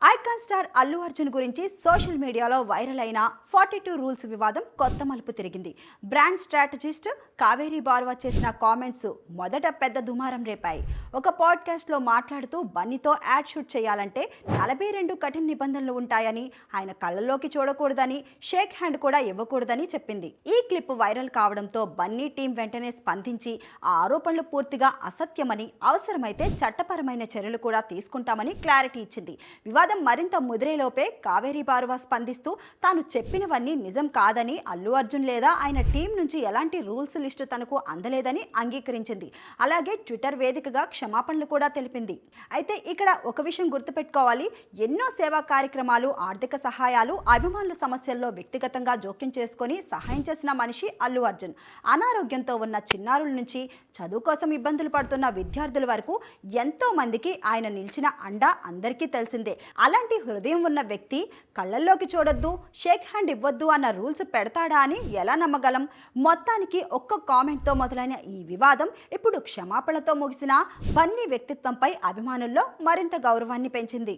Icon star Allu Arjun గురించి social మీడియాలో viral అయిన 42 రూల్స్ వివాదం కొత్త మలుపు తిరిగింది. బ్రాండ్ స్ట్రాటజిస్ట్ కావేరీ బార్వా చేసిన కామెంట్స్ మొదట పెద్ద దుమారం రేపాయి. ఒక పాడ్కాస్ట్లో మాట్లాడుతూ బన్నీతో యాడ్ షూట్ చేయాలంటే 42 కఠిన నిబంధనలు ఉంటాయని, ఆయన కళ్ళల్లోకి చూడకూడదని, షేక్ హ్యాండ్ కూడా ఇవ్వకూడదని చెప్పింది. ఈ క్లిప్ వైరల్ కావడంతో బన్నీ టీం వెంటనే స్పందించి ఆ ఆరోపణలు పూర్తిగా అసత్యమని, అవసరమైతే చట్టపరమైన చర్యలు కూడా తీసుకుంటామని క్లారిటీ ఇచ్చింది. వివాదం మరింత ముదిరేలోపే కావేరీ బారువా స్పందిస్తూ తాను చెప్పినవన్నీ నిజం కాదని, అల్లు అర్జున్ లేదా ఆయన టీం నుంచి ఎలాంటి రూల్స్ లిస్టు తనకు అందలేదని అంగీకరించింది. అలాగే ట్విట్టర్ వేదికగా క్షమాపణలు కూడా తెలిపింది. అయితే ఇక్కడ ఒక విషయం గుర్తుపెట్టుకోవాలి, ఎన్నో సేవా కార్యక్రమాలు, ఆర్థిక సహాయాలు, అభిమానుల సమస్యల్లో వ్యక్తిగతంగా జోక్యం చేసుకొని సహాయం చేసిన మనిషి అల్లు అర్జున్. అనారోగ్యంతో ఉన్న చిన్నారుల నుంచి చదువు కోసం ఇబ్బందులు పడుతున్న విద్యార్థుల వరకు ఎంతో మందికి ఆయన నిలిచిన అండ అందరికీ తెలిసిందే. అలాంటి హృదయం ఉన్న వ్యక్తి కళ్ళల్లోకి చూడొద్దు, షేక్ హ్యాండ్ ఇవ్వద్దు అన్న రూల్స్ పెడతాడా అని ఎలా నమ్మగలం? మొత్తానికి ఒక్క కామెంట్తో మొదలైన ఈ వివాదం ఇప్పుడు క్షమాపణలతో ముగిసిన బన్నీ వ్యక్తిత్వంపై అభిమానుల్లో మరింత గౌరవాన్ని పెంచింది.